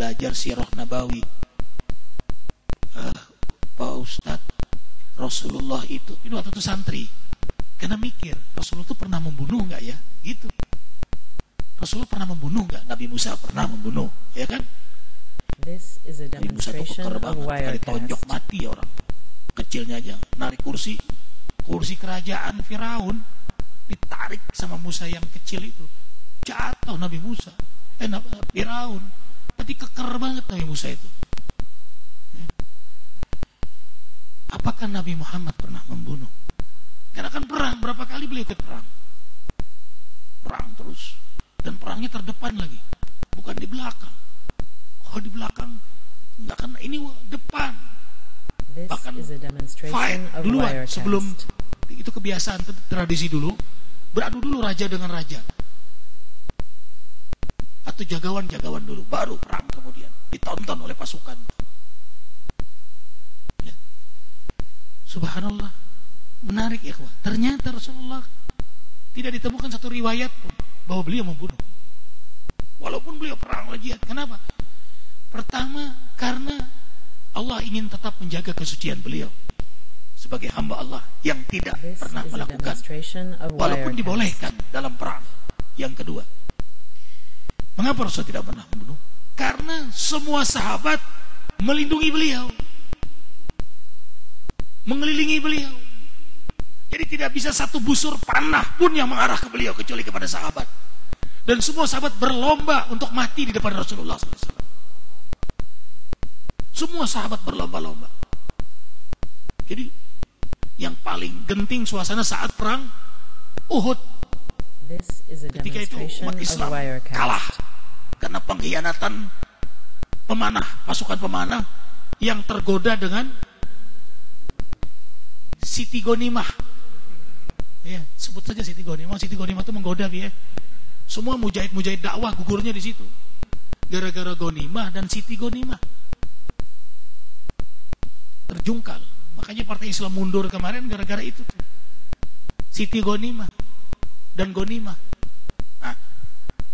belajar sirah nabawi, Pak Ustadz, Rasulullah itu, ini waktu itu santri, karena mikir Rasulullah itu pernah membunuh nggak ya, gitu. Rasulullah pernah membunuh nggak? Nabi Musa pernah membunuh, ya kan? Nabi Musa itu keker banget, kali tonjok mati orang kecilnya aja, narik kursi kerajaan Firaun, ditarik sama Musa yang kecil itu, jatuh Nabi Musa, Firaun. Tadi keker banget Nabi Musa itu. Apakah Nabi Muhammad pernah membunuh? Karena kan perang, berapa kali beliau ikut perang terus, dan perangnya terdepan lagi, bukan di belakang. Kalau di belakang nggak kan, ini depan, bahkan fight duluan sebelum itu. Kebiasaan tradisi dulu, beradu dulu raja dengan raja, atau jagawan dulu, baru perang kemudian ditonton oleh pasukan. Ya. Subhanallah, menarik ya kawan. Ternyata Rasulullah tidak ditemukan satu riwayat pun bahwa beliau membunuh, walaupun beliau perang jihad. Kenapa? Pertama, karena Allah ingin tetap menjaga kesucian beliau sebagai hamba Allah yang tidak pernah melakukan, walaupun dibolehkan dalam perang. Yang kedua, mengapa Rasul tidak pernah membunuh? Karena semua sahabat melindungi beliau, mengelilingi beliau. Jadi tidak bisa satu busur panah pun yang mengarah ke beliau kecuali kepada sahabat. Dan semua sahabat berlomba untuk mati di depan Rasulullah SAW. Semua sahabat berlomba-lomba. Jadi yang paling genting suasana saat perang Uhud. Ketika itu umat Islam kalah karena pengkhianatan pemanah, pasukan pemanah yang tergoda dengan Siti Ghanimah. Ya, sebut saja Siti Ghanimah. Siti Ghanimah itu menggoda ya. Semua mujahid dakwah gugurnya di situ. Gara-gara Ghanimah dan Siti Ghanimah. Terjungkal. Makanya Partai Islam mundur kemarin gara-gara itu. Siti Ghanimah dan Ghanimah. Nah,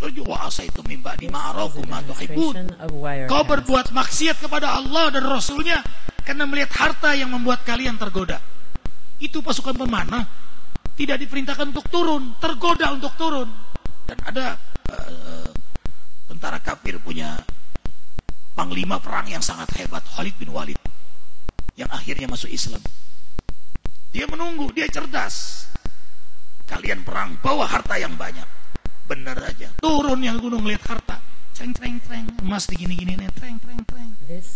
terjuasa itu mimba di ma'arokum atau hibun. Kau berbuat maksiat kepada Allah dan Rasulnya karena melihat harta yang membuat kalian tergoda. Itu pasukan pemanah tidak diperintahkan untuk turun, tergoda untuk turun. Dan ada tentara kafir punya panglima perang yang sangat hebat, Khalid bin Walid, yang akhirnya masuk Islam. Dia menunggu, dia cerdas. Kalian perang, bawa harta yang banyak. Benar aja, turun yang gunung lihat harta, treng emas digini-gini nih, treng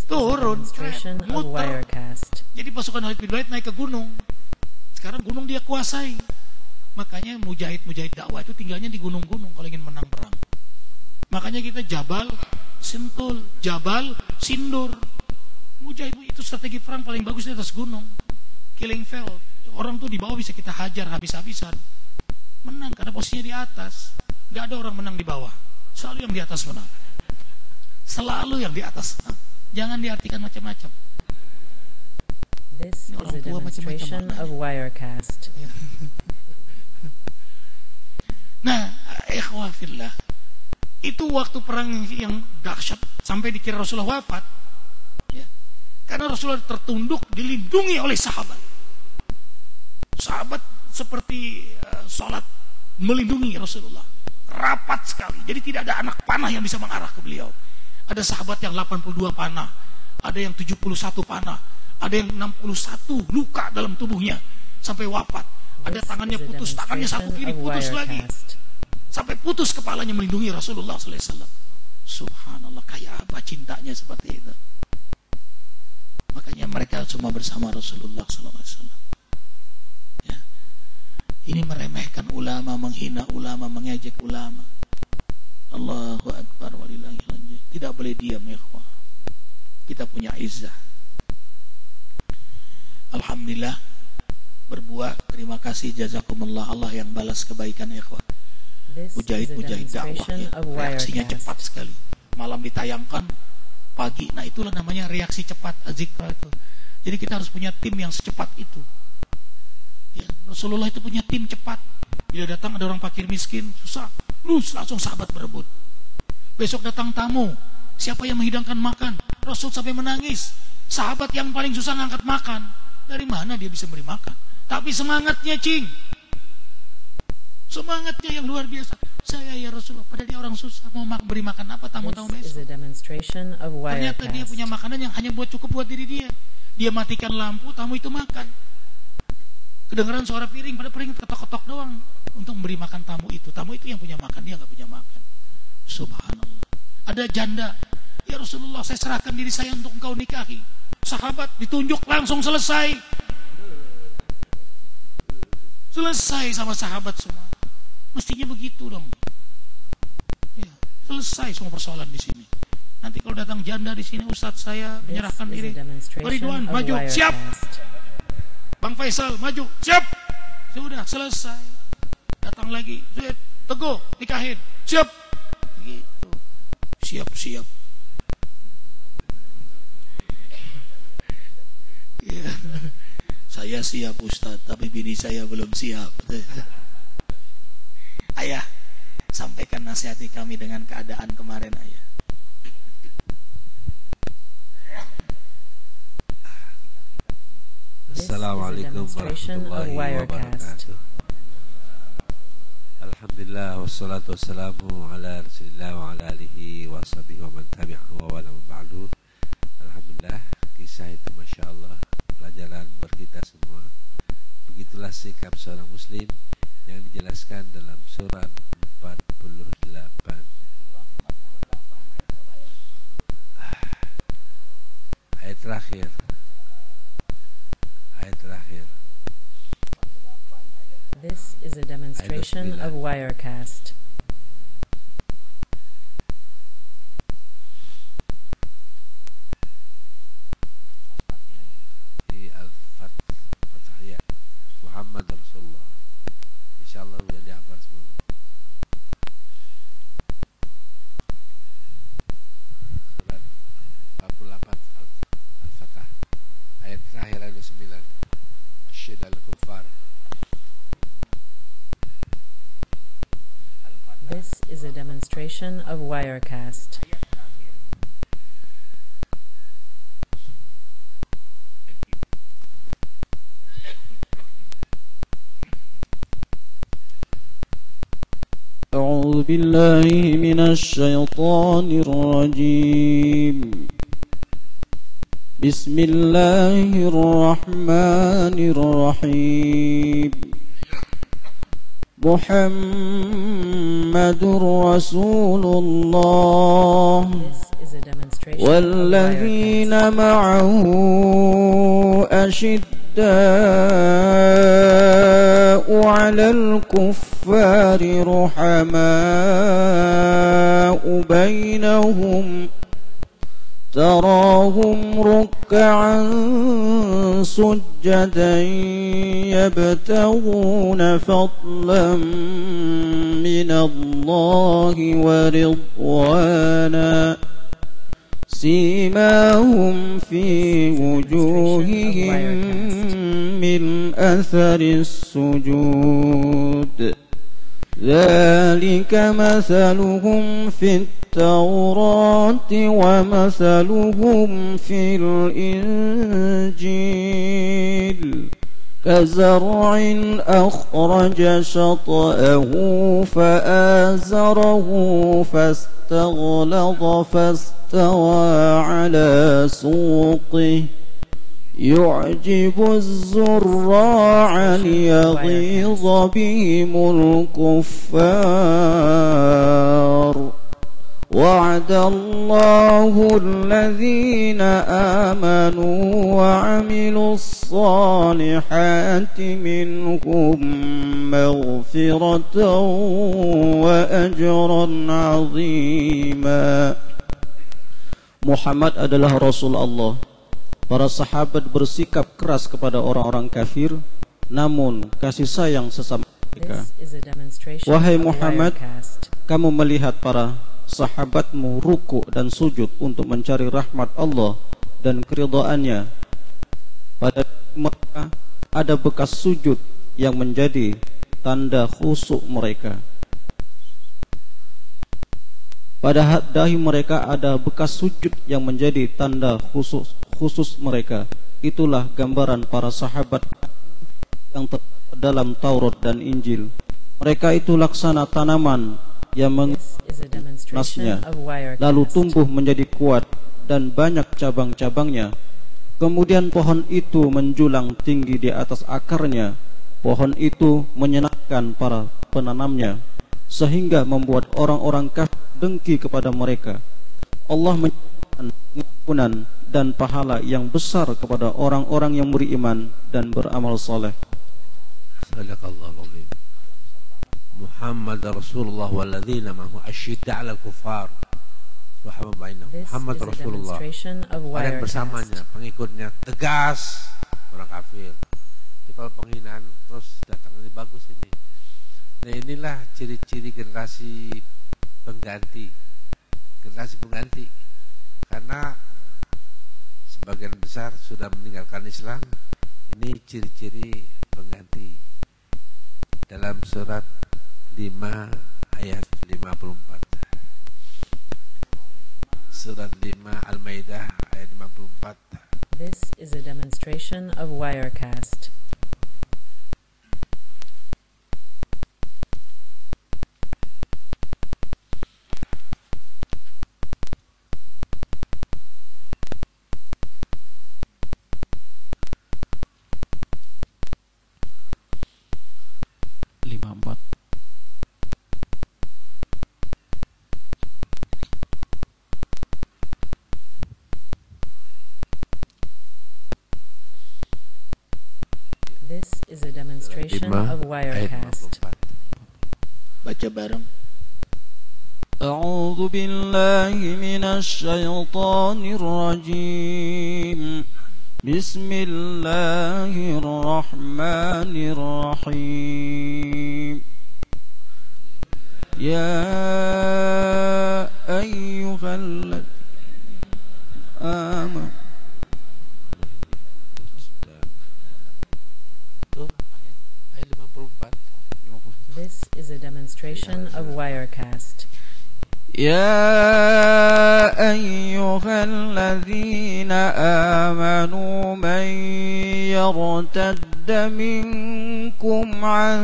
turun, muter. Jadi pasukan Khalid bin Walid naik ke gunung. Sekarang gunung dia kuasai. Makanya mujahid dakwah itu tinggalnya di gunung-gunung kalau ingin menang perang. Makanya kita Jabal Sintul, Jabal Sindur. Mujahid itu strategi perang paling bagus di atas gunung, killing field. Orang tuh di bawah bisa kita hajar habis-habisan, menang karena posisinya di atas. Gak ada orang menang di bawah, selalu yang di atas menang. Selalu yang di atas menang. Jangan diartikan macam-macam. This is a demonstration of Wirecast. Nah, ikhwah fillah, itu waktu perang yang dahsyat sampai dikira Rasulullah wafat. Ya. Karena Rasulullah tertunduk dilindungi oleh sahabat. Sahabat seperti sholat melindungi Rasulullah. Rapat sekali. Jadi tidak ada anak panah yang bisa mengarah ke beliau. Ada sahabat yang 82 panah, ada yang 71 panah, ada yang 61 luka dalam tubuhnya sampai wafat. Ada tangannya putus, tangannya satu kiri putus lagi, sampai putus kepalanya melindungi Rasulullah SAW. Subhanallah, kayak apa cintanya seperti itu. Makanya mereka semua bersama Rasulullah SAW. Ya. Ini meremehkan ulama, menghina ulama, mengejek ulama. Allahu Akbar walillahil hamd. Tidak boleh diam ya ikhwah. Kita punya izzah. Alhamdulillah berbuah, terima kasih, jazakumullah, Allah yang balas kebaikan ikhwah. Mujahid dakwah ya, reaksinya cepat sekali. Malam ditayangkan, pagi, nah itulah namanya reaksi cepat azikra itu. Jadi kita harus punya tim yang secepat itu. Ya, Rasulullah itu punya tim cepat. Bila datang ada orang fakir miskin, susah, langsung sahabat berebut. Besok datang tamu, Siapa yang menghidangkan makan? Rasul sampai menangis. Sahabat yang paling susah ngangkat makan, dari mana dia bisa beri makan? Tapi semangatnya, Cing, semangatnya yang luar biasa. Saya ya Rasulullah, padahal dia orang susah, mau beri makan apa tamu-tamu besok. Ternyata dia punya makanan yang hanya cukup buat diri dia. Dia matikan lampu, tamu itu makan. Kedengaran suara piring, pada piring ketok-ketok doang untuk memberi makan tamu itu. Tamu itu yang punya makan, dia nggak punya makan. Subhanallah. Ada janda, ya Rasulullah, saya serahkan diri saya untuk engkau nikahi. Sahabat ditunjuk langsung selesai. Selesai sama sahabat semua. Mestinya begitu dong. Ya, selesai semua persoalan di sini. Nanti kalau datang janda di sini, Ustadz saya menyerahkan diri. Ridwan maju, siap. Bang Faisal maju, siap. Sudah selesai. Datang lagi, Teguh nikahin, siap. Gitu. Siap-siap. Ya. Saya siap Ustadz, tapi bini saya belum siap. Ayah, sampaikan nasihati kami dengan keadaan kemarin, ayah. Assalamualaikum warahmatullahi wabarakatuh. Alhamdulillah wassalatu wassalamu ala Rasulillah wa ala alihi wa sahbihi wa man tabi'ahu wa wala ba'du. Alhamdulillah, kisah itu Masya Allah pelajaran buat kita semua. Begitulah sikap seorang muslim yang dijelaskan dalam surat 48 ayat terakhir. This is a demonstration of Wirecast. Di Al-Fatihah Muhammad Rasulullah. Insyaallah udah dihafal semua. Surat 48 Al-Fatihah ayat terakhir ayat 9. Asyhadu al-kuffar. This is a demonstration of Wirecast. أعوذ بالله من الشيطان الرجيم. بسم الله الرحمن الرحيم. محمد رسول الله والذين معه أشداء على الكفار رحماء بينهم تراهم ركعا سجدا يبتغون فضلا من الله ورضوانا سيماهم في وجوههم من أثر السجود ذلك مثلهم في التوراة ومثلهم في الإنجيل كزرع أخرج شطأه فآزره فاستغلظ فاستوى على سوقه يعجب الزراع ليغيظ بهم الكفار وعد الله الذين آمنوا وعملوا الصالحات منهم مغفرة وأجرا عظيما. Muhammad adalah Rasul Allah. Para sahabat bersikap keras kepada orang-orang kafir, namun kasih sayang sesama mereka. Wahai Muhammad, kamu melihat para sahabatmu ruku dan sujud untuk mencari rahmat Allah dan keridhaannya. Pada mereka ada bekas sujud yang menjadi tanda khusyuk mereka. Pada dahi mereka ada bekas sujud yang menjadi tanda khusus mereka. Itulah gambaran para sahabat yang terdapat dalam Taurat dan Injil. Mereka itu laksana tanaman yang mengenasnya, lalu tumbuh menjadi kuat dan banyak cabang-cabangnya. Kemudian pohon itu menjulang tinggi di atas akarnya. Pohon itu menyenangkan para penanamnya, sehingga membuat orang-orang kafir dengki kepada mereka. Allah menyediakan pengampunan dan pahala yang besar kepada orang-orang yang beriman dan beramal saleh. Sadaqallahu azim. Muhammad Rasulullah walladzina ma'ahu asyidda 'alal kuffar rahmatan bainahum. Muhammad Rasulullah, orang bersamanya, pengikutnya tegas orang kafir. Jadi kalau penghinaan terus datang, ini bagus ini. Nah, inilah ciri-ciri generasi pengganti. Karena sebagian besar sudah meninggalkan Islam. Ini ciri-ciri pengganti. Dalam surat 5 ayat 54. Surat 5 Al-Maidah ayat 54. This is a demonstration of Wirecast. This is a demonstration of Wirecast. Baca bareng. A'udzu billahi minasy syaithanir rajim. Bismillahirrahmanirrahim. Ya ayyuhalladzina amanu. This is a demonstration of Wirecast. يا أيها الذين آمنوا من يرتد منكم عن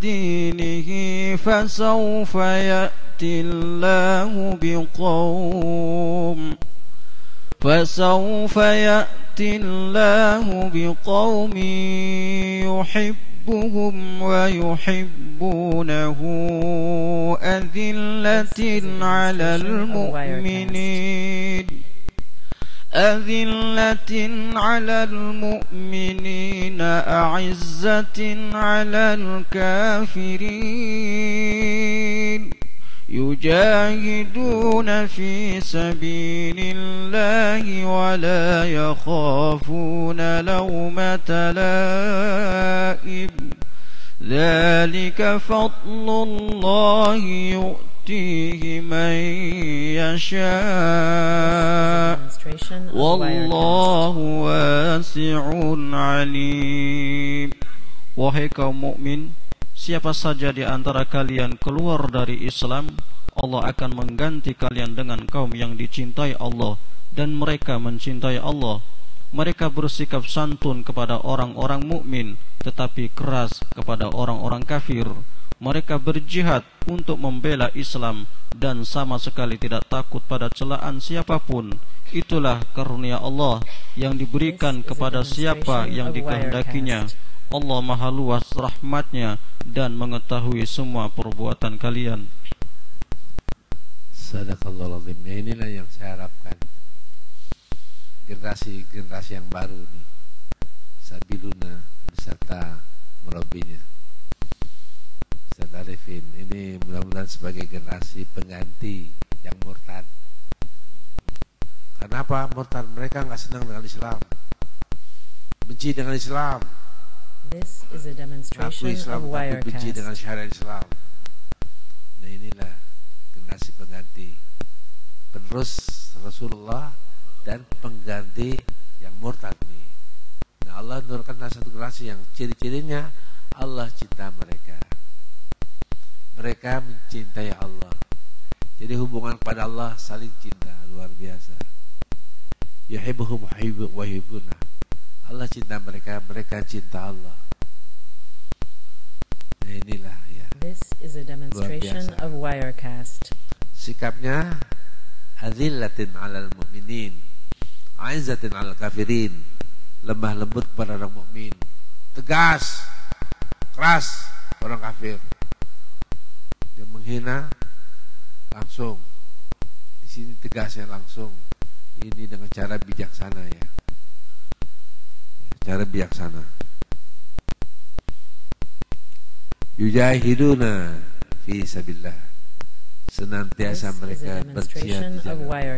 دينه فسوف يأتي الله بقوم يحبهم ويحبونه أذلة على المؤمنين أعزة على الكافرين يجاهدون في سبيل الله ولا يخافون لومة لائم ذلك فضل الله يؤتيه من يشاء والله واسع عليم. Wahai kaum mukmin, siapa saja di antara kalian keluar dari Islam, Allah akan mengganti kalian dengan kaum yang dicintai Allah dan mereka mencintai Allah. Mereka bersikap santun kepada orang-orang mukmin, tetapi keras kepada orang-orang kafir. Mereka berjihad untuk membela Islam dan sama sekali tidak takut pada celaan siapapun. Itulah karunia Allah yang diberikan kepada siapa yang dikehendakinya. Allah maha luas rahmatnya dan mengetahui semua perbuatan kalian. Sadaqallahul azim. Inilah yang saya harapkan. Generasi yang baru nih, Sabiluna beserta murabinya, Ustaz Arifin, ini mudah-mudahan sebagai generasi pengganti yang murtad. Kenapa murtad? Mereka nggak senang dengan Islam, benci dengan Islam. This is a demonstration Islam, of tapi benci dengan Wirecast. syariat Islam. Nah, inilah generasi pengganti penerus Rasulullah dan pengganti yang murtad nih. Nah, Allah menurunkan satu generasi yang ciri-cirinya Allah cinta mereka. Mereka mencintai Allah. Jadi hubungan kepada Allah saling cinta luar biasa. Yuhibbuhum wa yuhibbuna. Allah cinta mereka, mereka cinta Allah. Nah, inilah ya. This is a demonstration of Wirecast. Sikapnya azillatin 'alal mu'minin, 'izzatin 'alal kafirin. Lemah lembut kepada orang mukmin, tegas, keras orang kafir. Dia menghina langsung. Di sini tegasnya langsung. Ini dengan cara bijaksana ya. Cara bijaksana. Yujahiduna fi sabilillah. Senantiasa mereka berjihad di jalan Allah.